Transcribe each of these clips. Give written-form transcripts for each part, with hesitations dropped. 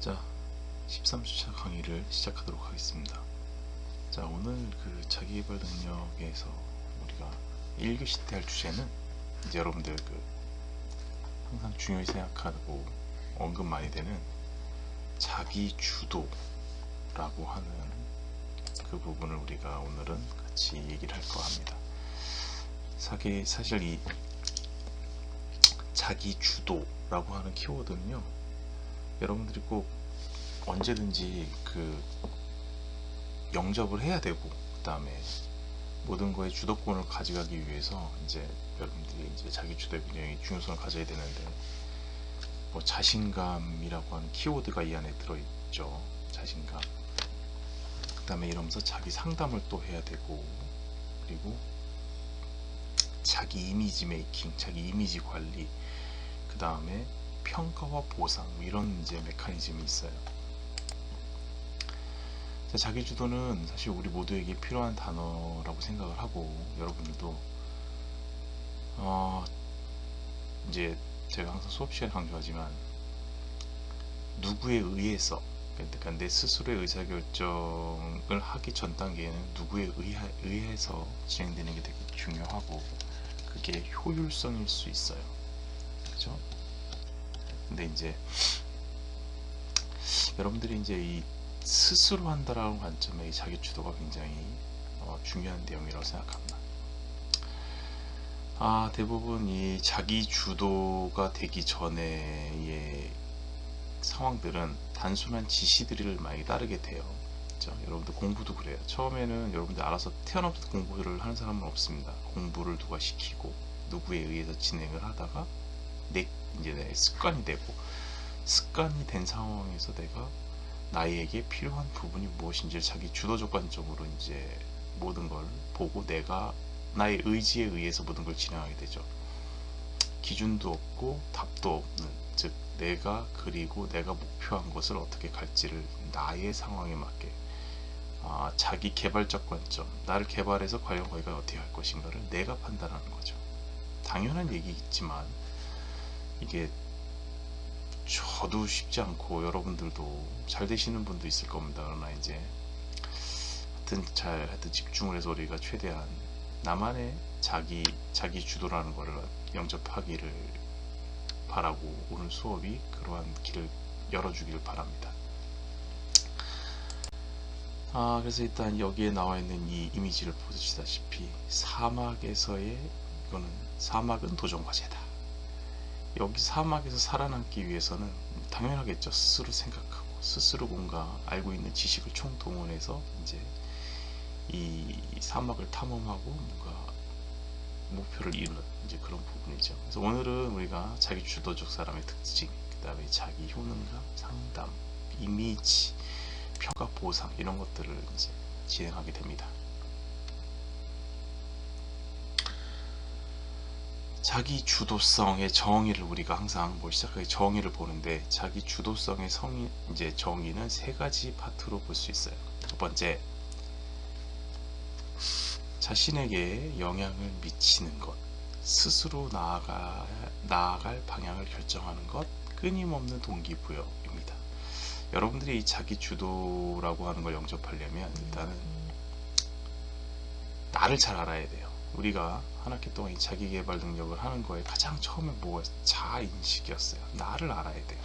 자, 13주차 강의를 시작하도록 하겠습니다. 자, 오늘 그 자기계발 능력에서 우리가 1교시 때 할 주제는 이제 여러분들 항상 중요히 생각하고 언급 많이 되는 자기 주도라고 하는 그 부분을 우리가 오늘은 같이 얘기를 할까 합니다. 사실 이 자기 주도라고 하는 키워드는요, 여러분들이 꼭 언제든지 영접을 해야 되고, 그 다음에 모든 거에 주도권을 가져가기 위해서 이제 여러분들이 이제 자기 주도의 굉장히 중요성을 가져야 되는데, 뭐 자신감이라고 하는 키워드가 이 안에 들어있죠. 자신감. 그 다음에 이러면서 자기 상담을 또 해야 되고, 그리고 자기 이미지 메이킹, 자기 이미지 관리, 그 다음에 평가와 보상, 이런 이제 메커니즘이 있어요. 자기 주도는 사실 우리 모두에게 필요한 단어라고 생각을 하고, 여러분들도 이제 제가 항상 수업 시간에 강조하지만, 누구에 의해서, 그러니까 내 스스로의 의사결정을 하기 전 단계에는 누구에 의해서 진행되는 게 되게 중요하고, 그게 효율성일 수 있어요. 그죠? 근데 이제 여러분들이 이제 이 스스로 한다라는 관점에 이 자기 주도가 굉장히 중요한 내용이라고 생각합니다. 대부분 이 자기 주도가 되기 전에의 상황들은 단순한 지시들을 많이 따르게 돼요. 그렇죠? 여러분들 공부도 그래요. 처음에는 여러분들 알아서 태어나부터 공부를 하는 사람은 없습니다. 공부를 누가 시키고 누구에 의해서 진행을 하다가 이제 내 습관이 되고, 습관이 된 상황에서 내가 나에게 필요한 부분이 무엇인지 자기 주도적 관점으로 이제 모든 걸 보고 내가 나의 의지에 의해서 모든 걸 진행하게 되죠. 기준도 없고 답도 없는, 즉 내가 그리고 내가 목표한 것을 어떻게 갈지를 나의 상황에 맞게 자기 개발적 관점, 나를 개발해서 과연 거기가 어떻게 할 것인가를 내가 판단하는 거죠. 당연한 얘기겠지만 이게 저도 쉽지 않고 여러분들도 잘 되시는 분도 있을 겁니다. 그러나 이제 하여튼 집중을 해서 우리가 최대한 나만의 자기 주도라는 거를 영접하기를 바라고, 오늘 수업이 그러한 길을 열어주길 바랍니다. 그래서 일단 여기에 나와 있는 이 이미지를 보시다시피 사막은 도전 과제다. 여기 사막에서 살아남기 위해서는 당연하겠죠. 스스로 생각하고 스스로 뭔가 알고 있는 지식을 총동원해서 이제 이 사막을 탐험하고 뭔가 목표를 이루는 이제 그런 부분이죠. 그래서 오늘은 우리가 자기 주도적 사람의 특징, 그 다음에 자기 효능감, 상담, 이미지, 평가, 보상, 이런 것들을 이제 진행하게 됩니다. 자기 주도성의 정의를 우리가 항상 시작하기 정의를 보는데, 자기 주도성의 이제 정의는 세 가지 파트로 볼 수 있어요. 첫 번째, 자신에게 영향을 미치는 것, 스스로 나아갈 방향을 결정하는 것, 끊임없는 동기부여입니다. 여러분들이 이 자기 주도라고 하는 걸 영접하려면 일단은 나를 잘 알아야 돼요. 우리가 한 학기 동안 이 자기개발 능력을 하는 거에 가장 처음에 뭐가 자아인식이었어요. 나를 알아야 돼요.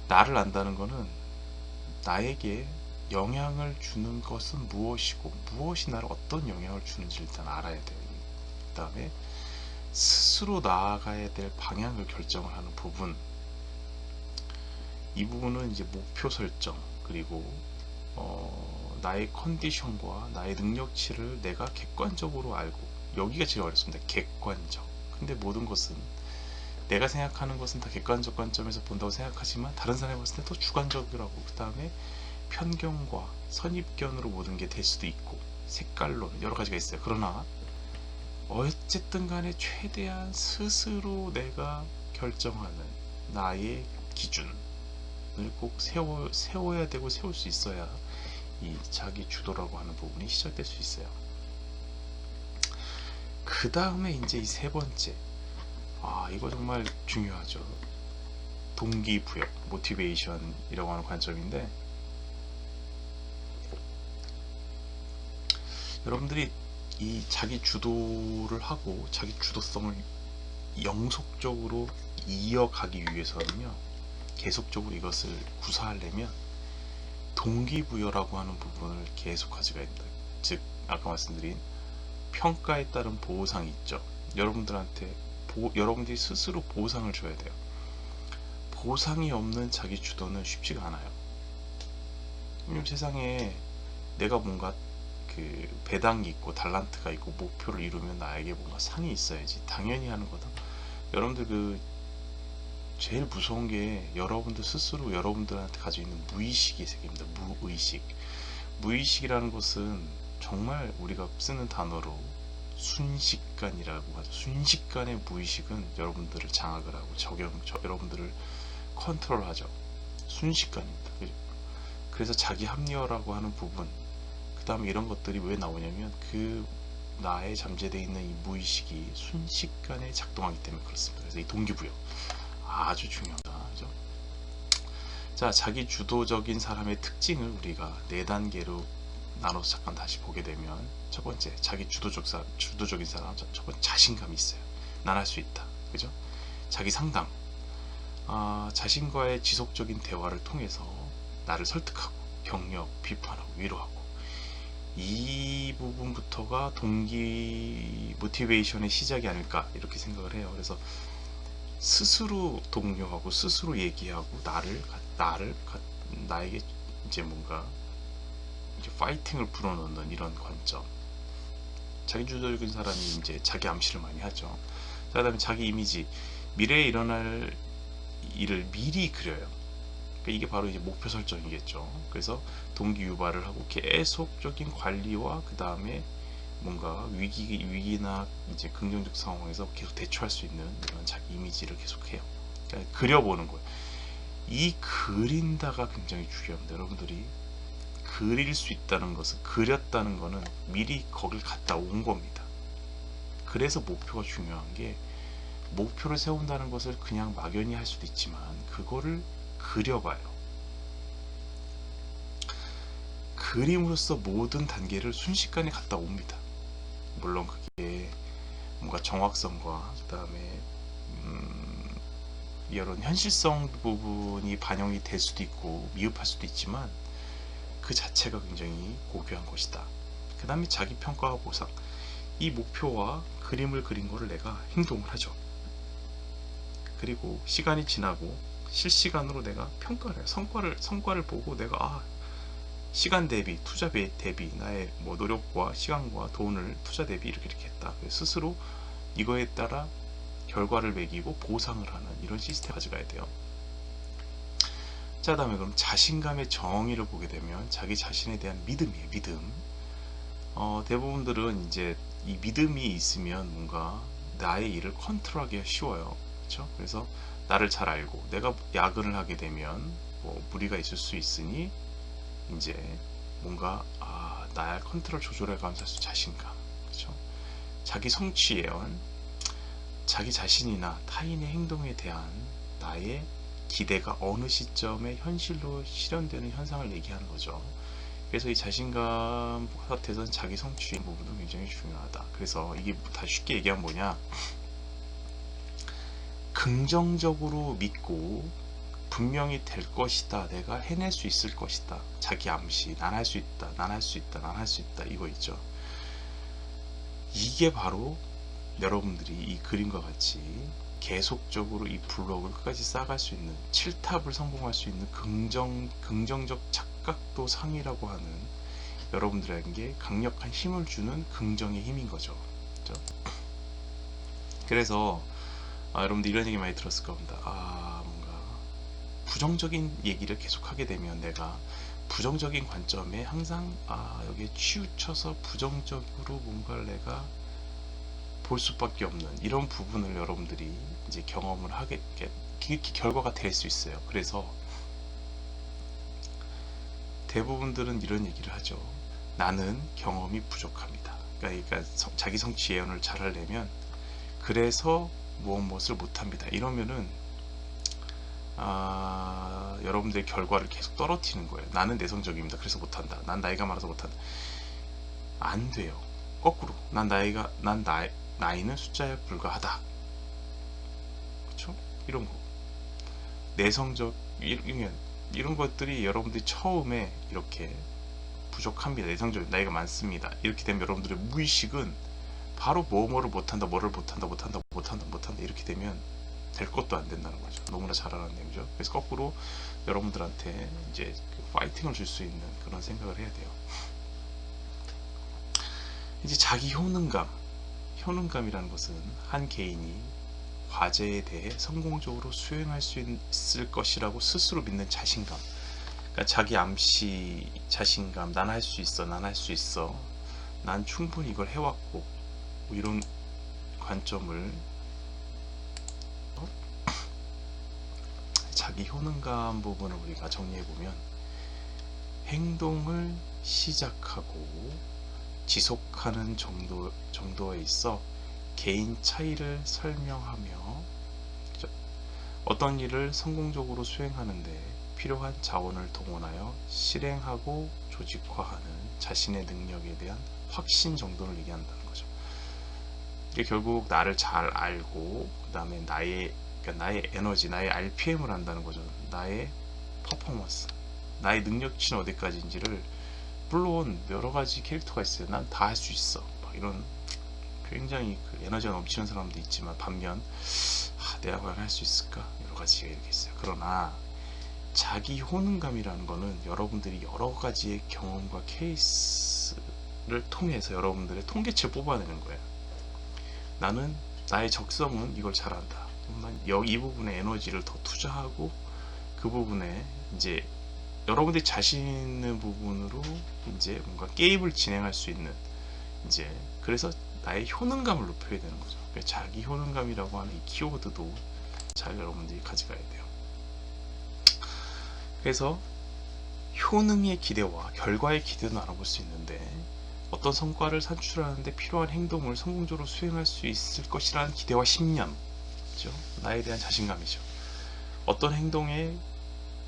나를 안다는 거는 나에게 영향을 주는 것은 무엇이고 무엇이 나를 어떤 영향을 주는지 일단 알아야 돼요. 그 다음에 스스로 나아가야 될 방향을 결정을 하는 부분, 이 부분은 이제 목표 설정, 그리고 나의 컨디션과 나의 능력치를 내가 객관적으로 알고, 여기가 제일 어렵습니다. 객관적. 근데 모든 것은 내가 생각하는 것은 다 객관적 관점에서 본다고 생각하지만, 다른 사람이 봤을 때 더 주관적이라고, 그 다음에 편견과 선입견으로 모든 게 될 수도 있고, 색깔론 여러 가지가 있어요. 그러나 어쨌든 간에 최대한 스스로 내가 결정하는 나의 기준을 꼭 세워야 되고, 세울 수 있어야 이 자기 주도라고 하는 부분이 시작될 수 있어요. 그 다음에 이제 이 세 번째, 이거 정말 중요하죠. 동기부여. 모티베이션이라고 하는 관점인데, 여러분들이 이 자기 주도를 하고 자기 주도성을 영속적으로 이어가기 위해서는요, 계속적으로 이것을 구사하려면 동기부여라고 하는 부분을 계속 가져가야 됩니다. 즉 아까 말씀드린 평가에 따른 보상이 있죠. 여러분들한테 여러분들이 스스로 보상을 줘야 돼요. 보상이 없는 자기 주도는 쉽지가 않아요. 왜냐면 세상에 내가 뭔가 그 배당이 있고 달란트가 있고 목표를 이루면 나에게 뭔가 상이 있어야지 당연히 하는 거다. 여러분들 그 제일 무서운 게 여러분들 스스로 여러분들한테 가지고 있는 무의식의 세계입니다. 무의식이라는 것은 정말 우리가 쓰는 단어로 순식간이라고 하죠. 순식간의 무의식은 여러분들을 장악을 하고 여러분들을 컨트롤하죠. 순식간입니다. 그죠? 그래서 자기 합리화라고 하는 부분, 그 다음에 이런 것들이 왜 나오냐면 그 나에 잠재되어 있는 이 무의식이 순식간에 작동하기 때문에 그렇습니다. 그래서 이 동기부여 아주 중요하다. 그죠? 자, 자기 주도적인 사람의 특징을 우리가 4단계로 나눠서 잠깐 다시 보게 되면, 첫 번째, 자기 주도적인 사람, 첫 번째, 자신감이 있어요. 난 할 수 있다. 그죠? 자기 상담, 자신과의 지속적인 대화를 통해서 나를 설득하고 격려, 비판하고 위로하고, 이 부분부터가 모티베이션의 시작이 아닐까 이렇게 생각을 해요. 그래서 스스로 독려하고 스스로 얘기하고 나에게 이제 뭔가 이제 파이팅을 불어넣는 이런 관점. 자기주도적인 사람이 이제 자기 암시를 많이 하죠. 그다음에 자기 이미지, 미래에 일어날 일을 미리 그려요. 그러니까 이게 바로 이제 목표 설정이겠죠. 그래서 동기 유발을 하고 계속적인 관리와 그 다음에 뭔가 위기나 이제 긍정적 상황에서 계속 대처할 수 있는 이런 자기 이미지를 계속해요. 그러니까 그려보는 거예요. 이 그린다가 굉장히 중요합니다. 여러분들이 그릴 수 있다는 것은, 그렸다는 것은 미리 거길 갔다 온 겁니다. 그래서 목표가 중요한 게, 목표를 세운다는 것을 그냥 막연히 할 수도 있지만 그거를 그려봐요. 그림으로써 모든 단계를 순식간에 갔다 옵니다. 물론 그게 뭔가 정확성과 그 다음에 이런 현실성 부분이 반영이 될 수도 있고 미흡할 수도 있지만 그 자체가 굉장히 고귀한 것이다. 그 다음에 자기 평가와 보상, 이 목표와 그림을 그린 거를 내가 행동을 하죠. 그리고 시간이 지나고 실시간으로 내가 평가를 해요. 성과를 보고 내가 시간 대비, 투자 대비 나의 뭐 노력과 시간과 돈을 투자 대비 이렇게 했다. 스스로 이거에 따라 결과를 매기고 보상을 하는 이런 시스템을 가져가야 돼요. 자, 다음에 그럼 자신감의 정의를 보게 되면 자기 자신에 대한 믿음이에요. 믿음. 대부분들은 이제 이 믿음이 있으면 뭔가 나의 일을 컨트롤하기가 쉬워요. 그렇죠? 그래서 나를 잘 알고 내가 야근을 하게 되면 뭐 무리가 있을 수 있으니 이제 뭔가 나의 컨트롤 조절해 가면서 자신감, 그렇죠? 자기 성취 예언, 자기 자신이나 타인의 행동에 대한 나의 기대가 어느 시점에 현실로 실현되는 현상을 얘기하는 거죠. 그래서 이 자신감 파트에서는 자기 성취 부분도 굉장히 중요하다. 그래서 이게 다 쉽게 얘기하면 뭐냐, 긍정적으로 믿고 분명히 될 것이다, 내가 해낼 수 있을 것이다, 자기 암시, 난 할 수 있다, 난 할 수 있다, 난 할 수 있다, 이거 있죠. 이게 바로 여러분들이 이 그림과 같이 계속적으로 이 블록을 끝까지 쌓아갈 수 있는, 7탑을 성공할 수 있는 긍정적 착각도 상이라고 하는 여러분들에게 강력한 힘을 주는 긍정의 힘인 거죠. 그렇죠? 그래서 여러분들 이런 얘기 많이 들었을 겁니다. 뭔가 부정적인 얘기를 계속 하게 되면 내가 부정적인 관점에 항상 여기에 치우쳐서 부정적으로 뭔가를 내가 볼 수밖에 없는 이런 부분을 여러분들이 이제 경험을 하게, 결과가 될 수 있어요. 그래서 대부분들은 이런 얘기를 하죠. 나는 경험이 부족합니다. 그러니까 자기 성취 예언을 잘 하려면, 그래서 무엇을 못합니다. 이러면은 여러분들의 결과를 계속 떨어뜨리는 거예요. 나는 내성적입니다. 그래서 못한다. 난 나이가 많아서 못한다. 안 돼요. 거꾸로 나이는 숫자에 불과하다. 그렇죠? 이런 거 내성적 이런 것들이 여러분들이 처음에 이렇게 부족합니다. 내성적 나이가 많습니다. 이렇게 되면 여러분들의 무의식은 바로 뭐를 못한다 이렇게 되면 될 것도 안 된다는 거죠. 너무나 잘 아는 내용이죠. 그래서 거꾸로 여러분들한테 이제 파이팅을 줄 수 있는 그런 생각을 해야 돼요. 이제 자기 효능감이라는 것은 한 개인이 과제에 대해 성공적으로 수행할 수 있을 것이라고 스스로 믿는 자신감. 그러니까 자기 암시 자신감, 난 할 수 있어, 난 충분히 이걸 해왔고, 뭐 이런 관점을 자기 효능감 부분을 우리가 정리해보면 행동을 시작하고 지속하는 정도에 있어 개인 차이를 설명하며 어떤 일을 성공적으로 수행하는데 필요한 자원을 동원하여 실행하고 조직화하는 자신의 능력에 대한 확신 정도를 얘기한다는 거죠. 이게 결국 나를 잘 알고 그 다음에 나의 에너지, 나의 RPM을 한다는 거죠. 나의 퍼포먼스, 나의 능력치는 어디까지인지를, 물론 여러 가지 캐릭터가 있어요. 난 다 할 수 있어. 막 이런 굉장히 그 에너지가 넘치는 사람도 있지만 반면 내가 과연 할 수 있을까? 여러 가지가 이렇게 있어요. 그러나 자기 효능감이라는 거는 여러분들이 여러 가지의 경험과 케이스를 통해서 여러분들의 통계치를 뽑아내는 거예요. 나는 나의 적성은 이걸 잘한다. 이 부분에 에너지를 더 투자하고 그 부분에 이제 여러분들이 자신 있는 부분으로 이제 뭔가 게임을 진행할 수 있는 이제 그래서 나의 효능감을 높여야 되는 거죠. 그러니까 자기 효능감이라고 하는 이 키워드도 잘 여러분들이 가져가야 돼요. 그래서 효능의 기대와 결과의 기대도 나눠볼 수 있는데 어떤 성과를 산출하는데 필요한 행동을 성공적으로 수행할 수 있을 것이라는 기대와 신념, 그렇죠? 나에 대한 자신감이죠. 어떤 행동에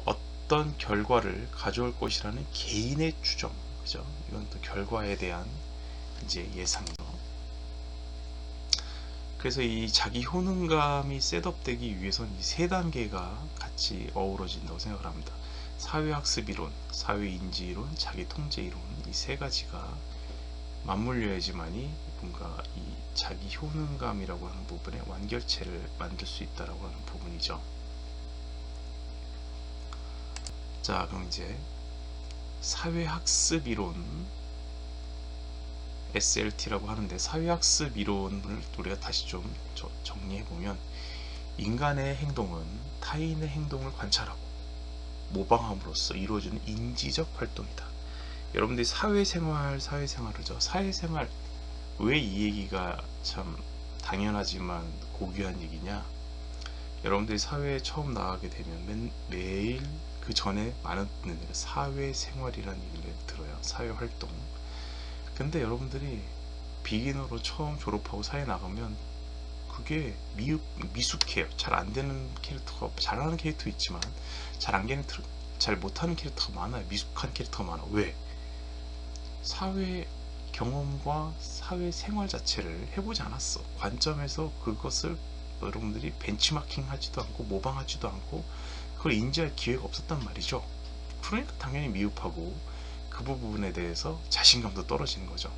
어떤 결과를 가져올 것이라는 개인의 추정, 그죠? 이건 또 결과에 대한 이제 예상이죠. 그래서 이 자기 효능감이 셋업되기 위해서는 이 세 단계가 같이 어우러진다고 생각을 합니다. 사회학습 이론, 사회인지 이론, 자기 통제 이론, 이 세 가지가 맞물려야지만이 뭔가 이 자기 효능감이라고 하는 부분에 완결체를 만들 수 있다라고 하는 부분이죠. 자, 그럼 이제 사회학습 이론 SLT라고 하는데, 사회학습 이론을 우리가 다시 좀 정리해보면 인간의 행동은 타인의 행동을 관찰하고 모방함으로써 이루어지는 인지적 활동이다. 여러분들이 사회생활이죠. 사회생활, 왜 이 얘기가 참 당연하지만 고귀한 얘기냐? 여러분들이 사회에 처음 나가게 되면 매일 그 전에 많은 사회생활이라는 얘기를 들어요. 사회활동. 근데 여러분들이 비기너로 처음 졸업하고 사회 나가면 그게 미숙해요. 잘 안 되는 캐릭터가, 잘하는 캐릭터 있지만 잘 못하는 캐릭터가 많아요. 미숙한 캐릭터가 많아. 왜? 사회 경험과 사회 생활 자체를 해보지 않았어. 관점에서 그것을 여러분들이 벤치마킹 하지도 않고 모방하지도 않고 그걸 인지할 기회가 없었단 말이죠. 그러니까 당연히 미흡하고 그 부분에 대해서 자신감도 떨어지는 거죠.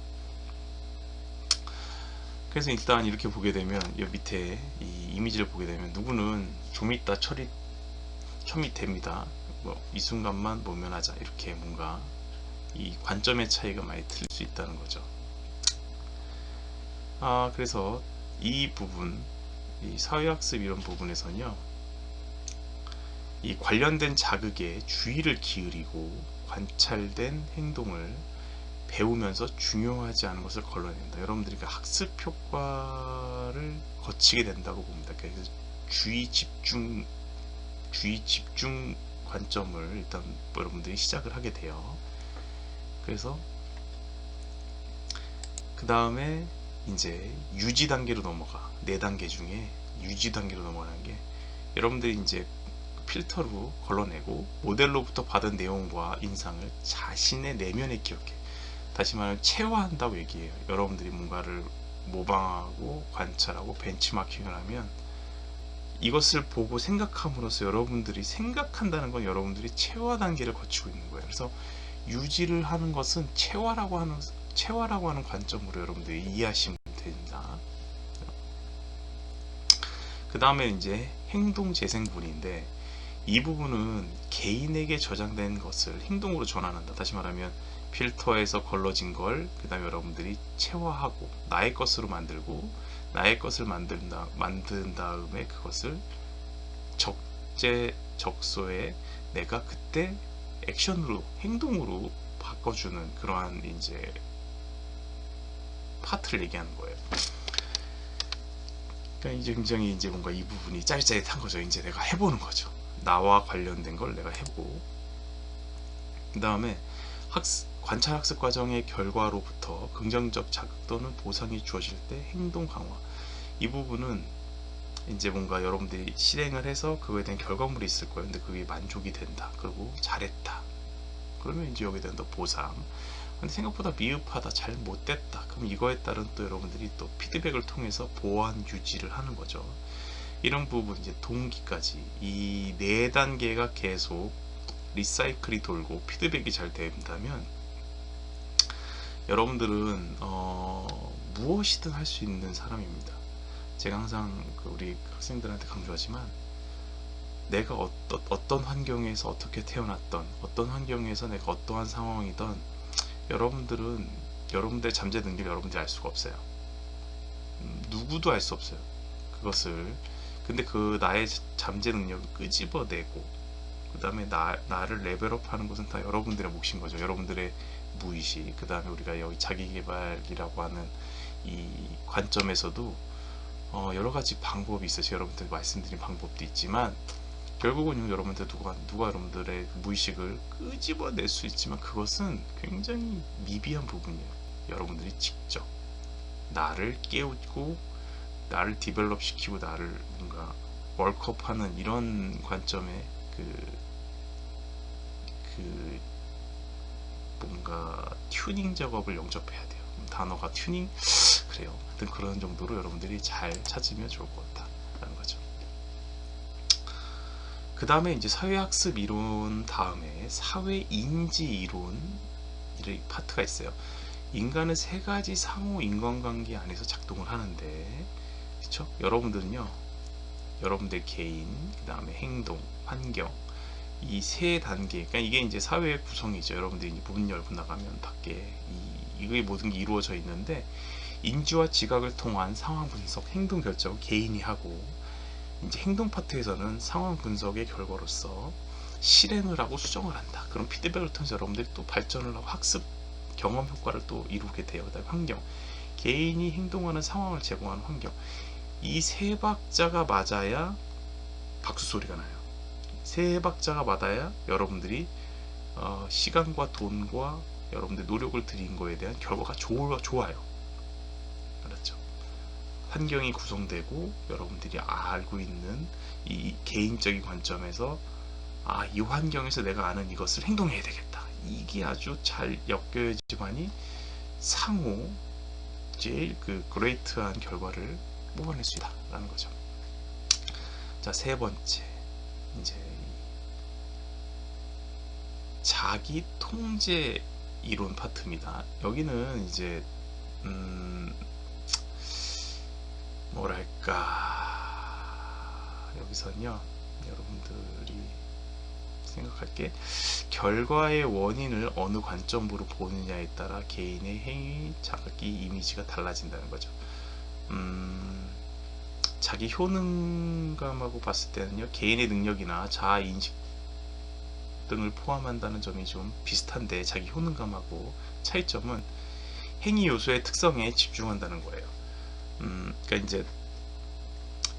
그래서 일단 이렇게 보게 되면 이 밑에 이 이미지를 보게 되면 누구는 좀 이따 첨이 됩니다. 이 순간만 모면하자, 이렇게 뭔가 이 관점의 차이가 많이 틀릴 수 있다는 거죠. 그래서 이 부분, 이 사회학습 이런 부분에서는요, 이 관련된 자극에 주의를 기울이고 관찰된 행동을 배우면서 중요하지 않은 것을 걸러낸다. 여러분들이 그 학습 효과를 거치게 된다고 봅니다. 그래서 주의 집중 관점을 일단 여러분들이 시작을 하게 돼요. 그래서 그 다음에 이제 유지 단계로 넘어가. 4단계 중에 유지 단계로 넘어가는 게, 여러분들이 이제 필터로 걸러내고 모델로부터 받은 내용과 인상을 자신의 내면에 기억해. 다시 말하면 체화한다고 얘기해요. 여러분들이 뭔가를 모방하고 관찰하고 벤치마킹을 하면 이것을 보고 생각함으로써 여러분들이 생각한다는 건 여러분들이 체화 단계를 거치고 있는 거예요. 그래서 유지를 하는 것은 체화라고 하는 관점으로 여러분들이 이해하시면 됩니다. 그 다음에 이제 행동 재생분인데, 이 부분은 개인에게 저장된 것을 행동으로 전환한다. 다시 말하면 필터에서 걸러진 걸 그 다음에 여러분들이 체화하고 나의 것으로 만들고, 나의 것을 만든 다음에 그것을 적재적소에 내가 그때 액션으로, 행동으로 바꿔주는 그러한 이제 파트를 얘기하는 거예요. 그러니까 이제 굉장히 이제 뭔가 이 부분이 짜릿짜릿한 거죠. 이제 내가 해보는 거죠. 나와 관련된 걸 내가 해보고, 그 다음에 관찰 학습 과정의 결과로부터 긍정적 자극 또는 보상이 주어질 때 행동 강화. 이 부분은 이제 뭔가 여러분들이 실행을 해서 그거에 대한 결과물이 있을 거예요. 근데 그게 만족이 된다. 그리고 잘했다. 그러면 이제 여기에 대한 또 보상. 근데 생각보다 미흡하다, 잘 못됐다. 그럼 이거에 따른 또 여러분들이 또 피드백을 통해서 보완 유지를 하는 거죠. 이런 부분 이제 동기까지 이 4단계가 계속 리사이클이 돌고 피드백이 잘 된다면 여러분들은 무엇이든 할 수 있는 사람입니다. 제가 항상 우리 학생들한테 강조하지만, 내가 어떤 환경에서 어떻게 태어났던, 어떤 환경에서 내가 어떠한 상황이든 여러분들은 여러분들의 잠재 능력을 여러분들이 알 수가 없어요. 누구도 알 수 없어요. 그것을. 근데 그 나의 잠재 능력을 끄집어내고 그 다음에 나를 레벨업 하는 것은 다 여러분들의 몫인 거죠. 여러분들의 무의식. 그 다음에 우리가 여기 자기개발이라고 하는 이 관점에서도 여러 가지 방법이 있어서 여러분들 말씀드린 방법도 있지만, 결국은 여러분들 누가 여러분들의 무의식을 끄집어낼 수 있지만 그것은 굉장히 미비한 부분이에요. 여러분들이 직접 나를 깨우고 나를 디벨롭 시키고 나를 뭔가 월크업하는 이런 관점의 뭔가 튜닝 작업을 영접해야 돼요. 단어가 튜닝? 그래요. 하여튼 그런 정도로 여러분들이 잘 찾으면 좋을 것 같다라는 거죠. 그 다음에 이제 사회학습 이론 다음에 사회인지 이론 파트가 있어요. 인간은 3가지 상호 인간관계 안에서 작동을 하는데, 그렇죠? 여러분들은요, 여러분들 개인, 그 다음에 행동, 환경, 이 3단계, 그러니까 이게 이제 사회의 구성이죠. 여러분들이 이제 문 열고 나가면 밖에 이게 모든 게 이루어져 있는데, 인지와 지각을 통한 상황 분석, 행동 결정을 개인이 하고, 이제 행동 파트에서는 상황 분석의 결과로서 실행을 하고 수정을 한다. 그런 피드백을 통해서 여러분들이 또 발전을 하고 학습 경험 효과를 또 이루게 돼요. 그다음에 환경, 개인이 행동하는 상황을 제공하는 환경. 이 3박자가 맞아야 박수 소리가 나요. 3박자가 맞아야 여러분들이 시간과 돈과 여러분들 노력을 들인 거에 대한 결과가 좋아요. 알았죠? 환경이 구성되고 여러분들이 알고 있는 이 개인적인 관점에서 이 환경에서 내가 아는 이것을 행동해야 되겠다. 이게 아주 잘 엮여야지만이 상호 제일 그레이트한 결과를 뽑아낼 수 있다라는 거죠. 자, 3번째 이제 자기 통제 이론 파트입니다. 여기는 이제 뭐랄까, 여기서는요 여러분들이 생각할 게, 결과의 원인을 어느 관점으로 보느냐에 따라 개인의 행위, 자기 이미지가 달라진다는 거죠. 자기 효능감하고 봤을 때는요, 개인의 능력이나 자아 인식 등을 포함한다는 점이 좀 비슷한데, 자기 효능감하고 차이점은 행위 요소의 특성에 집중한다는 거예요. 그러니까 이제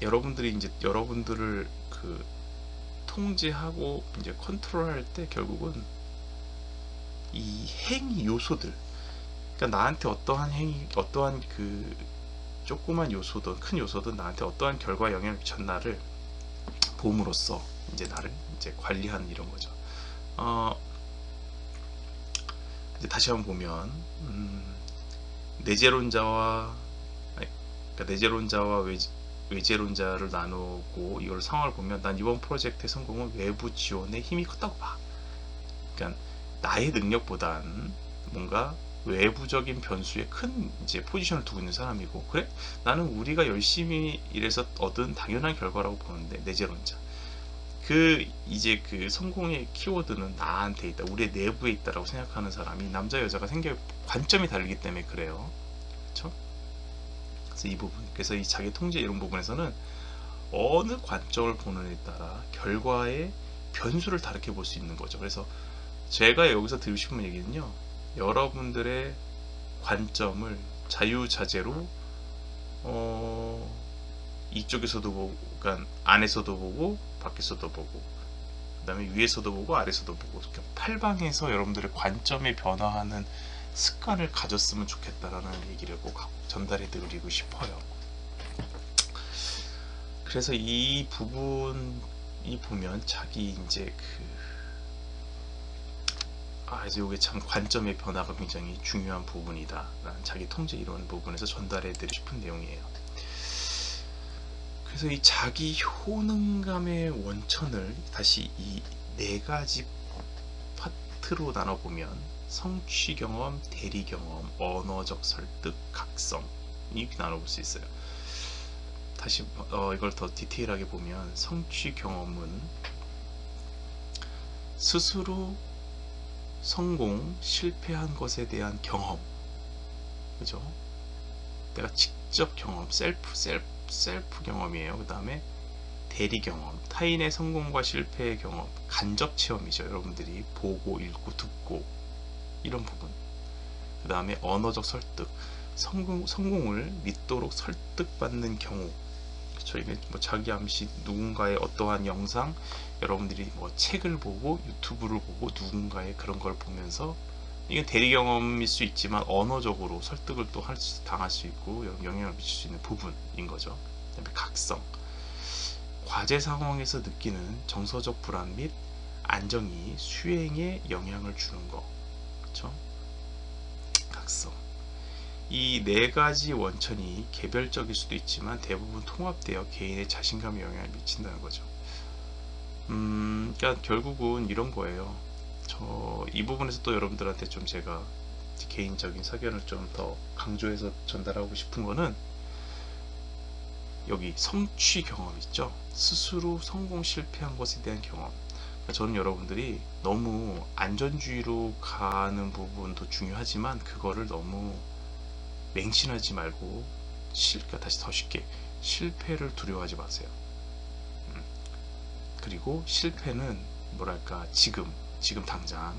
여러분들이 이제 여러분들을 통제하고 이제 컨트롤할 때 결국은 이 행위 요소들, 그러니까 나한테 어떠한 행위, 어떠한 조그만 요소든 큰 요소든 나한테 어떠한 결과 영향을 미쳤나를 봄으로써 이제 나를 이제 관리하는 이런 거죠. 이제 다시 한번 보면 내재론자와 그러니까 내재론자와 외재론자를 나누고 이걸 상황을 보면 난 이번 프로젝트의 성공은 외부 지원에 힘이 컸다고 봐. 그러니까 나의 능력보단 뭔가 외부적인 변수에 큰 이제 포지션을 두고 있는 사람이고, 그래? 나는 우리가 열심히 일해서 얻은 당연한 결과라고 보는데, 내재론자. 이제 그 성공의 키워드는 나한테 있다, 우리의 내부에 있다라고 생각하는 사람이 남자 여자가 관점이 다르기 때문에 그래요. 그렇죠? 그래서 이 부분, 그래서 이 자기 통제 이런 부분에서는 어느 관점을 보느냐에 따라 결과의 변수를 다르게 볼 수 있는 거죠. 그래서 제가 여기서 드리고 싶은 얘기는요, 여러분들의 관점을 자유자재로 이쪽에서도 보고, 그러니까 안에서도 보고 밖에서도 보고, 그 다음에 위에서도 보고 아래서도 보고, 이렇게 팔방에서 여러분들의 관점이 변화하는 습관을 가졌으면 좋겠다라는 얘기를 꼭 전달해 드리고 싶어요. 그래서 이 부분이 보면 자기 이제 이제 이게 참 관점의 변화가 굉장히 중요한 부분이다 라는 자기 통제 이론 부분에서 전달해 드리고 싶은 내용이에요. 그래서 이 자기 효능감의 원천을 다시 이 네 가지 파트로 나눠보면 성취 경험, 대리 경험, 언어적 설득, 각성, 이렇게 나눠볼 수 있어요. 다시 이걸 더 디테일하게 보면 성취 경험은 스스로 성공, 실패한 것에 대한 경험, 그죠? 내가 직접 경험, 셀프 경험이에요. 그 다음에 대리 경험, 타인의 성공과 실패의 경험, 간접 체험이죠. 여러분들이 보고, 읽고, 듣고 이런 부분. 그 다음에 언어적 설득, 성공을 믿도록 설득받는 경우. 그렇죠? 이게 뭐 자기 암시, 누군가의 어떠한 영상, 여러분들이 뭐 책을 보고 유튜브를 보고 누군가의 그런 걸 보면서, 이게 대리 경험일 수 있지만 언어적으로 설득을 또 당할 수 있고 영향을 미칠 수 있는 부분인 거죠. 그다음에 각성, 과제 상황에서 느끼는 정서적 불안 및 안정이 수행에 영향을 주는 거. 그렇죠? 각성. 이 네 가지 원천이 개별적일 수도 있지만 대부분 통합되어 개인의 자신감에 영향을 미친다는 거죠. 그러니까 결국은 이런 거예요. 이 부분에서 또 여러분들한테 좀 제가 개인적인 사견을 좀 더 강조해서 전달하고 싶은 거는, 여기 성취 경험 있죠. 스스로 성공, 실패한 것에 대한 경험. 그러니까 저는 여러분들이 너무 안전주의로 가는 부분도 중요하지만 그거를 너무 맹신하지 말고, 그러니까 다시 더 쉽게, 실패를 두려워하지 마세요. 그리고 실패는 뭐랄까, 지금 당장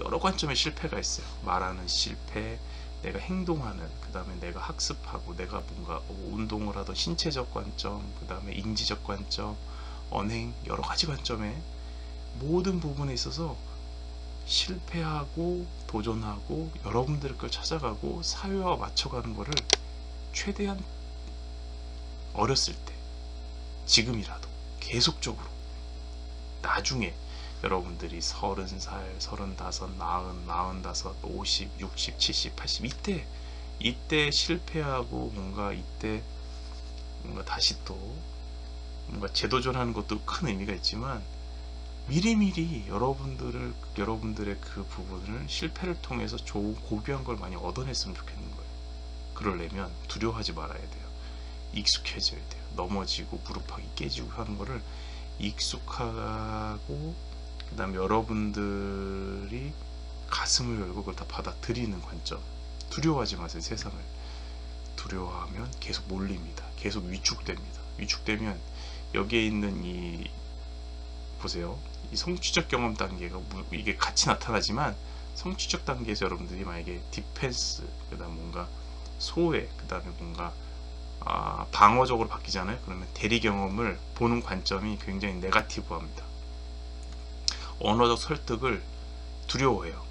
여러 관점의 실패가 있어요. 말하는 실패, 내가 행동하는, 그 다음에 내가 학습하고, 내가 뭔가 운동을 하던 신체적 관점, 그 다음에 인지적 관점, 언행, 여러 가지 관점의 모든 부분에 있어서 실패하고 도전하고 여러분들 걸 찾아가고 사회와 맞춰가는 거를 최대한 어렸을 때, 지금이라도 계속적으로, 나중에 여러분들이 30살, 35, 40, 50, 60, 70, 80 이때 실패하고 뭔가 이때 뭔가 다시 또 뭔가 재도전하는 것도 큰 의미가 있지만, 미리미리 여러분들의 그 부분을 실패를 통해서 좋은 고귀한 걸 많이 얻어냈으면 좋겠는 거예요. 그러려면 두려워하지 말아야 돼요. 익숙해져야 돼요. 넘어지고 무릎팍이 깨지고 하는 거를 익숙하고, 그 다음에 여러분들이 가슴을 열고 그걸 다 받아들이는 관점. 두려워하지 마세요. 세상을 두려워하면 계속 몰립니다. 계속 위축됩니다. 위축되면 여기에 있는 보세요, 이 성취적 경험 단계가 이게 같이 나타나지만, 성취적 단계에서 여러분들이 만약에 디펜스, 그 다음 뭔가 소외, 그 다음에 뭔가 방어적으로 바뀌잖아요. 그러면 대리 경험을 보는 관점이 굉장히 네거티브합니다. 언어적 설득을 두려워해요.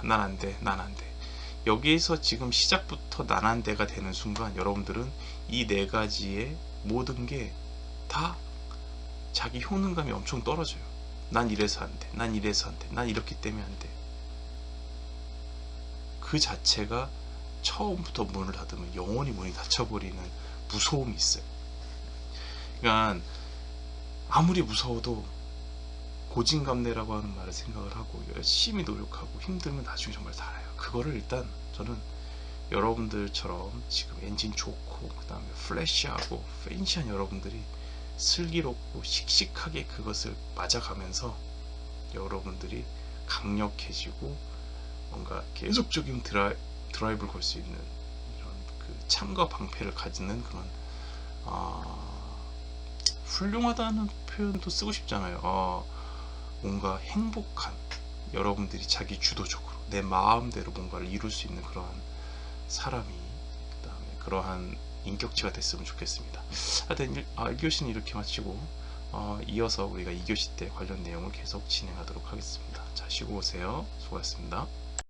난 안 돼. 여기에서 지금 시작부터 난 안 돼가 되는 순간, 여러분들은 이 네 가지의 모든 게 다 자기 효능감이 엄청 떨어져요. 난 이래서 안 돼. 난 이래서 안 돼. 난 이렇기 때문에 안 돼. 그 자체가 처음부터 문을 닫으면 영원히 문이 닫혀버리는 무서움이 있어요. 그러니까 아무리 무서워도 고진감래라고 하는 말을 생각을 하고 열심히 노력하고 힘들면 나중에 정말 달아요. 그거를 일단 저는 여러분들처럼 지금 엔진 좋고 그 다음에 플래시하고 팬시한 여러분들이 슬기롭고 씩씩하게 그것을 맞아가면서 여러분들이 강력해지고 뭔가 계속적인 드라이브를 걸 수 있는 이런 그 창과 방패를 가지는 그런 훌륭하다는 표현도 쓰고 싶잖아요. 뭔가 행복한, 여러분들이 자기 주도적으로 내 마음대로 뭔가를 이룰 수 있는 그러한 사람이, 그 다음에 그러한 인격체가 됐으면 좋겠습니다. 하여튼 1교시는 이렇게 마치고 이어서 우리가 2교시 때 관련 내용을 계속 진행하도록 하겠습니다. 자, 쉬고 오세요. 수고하셨습니다.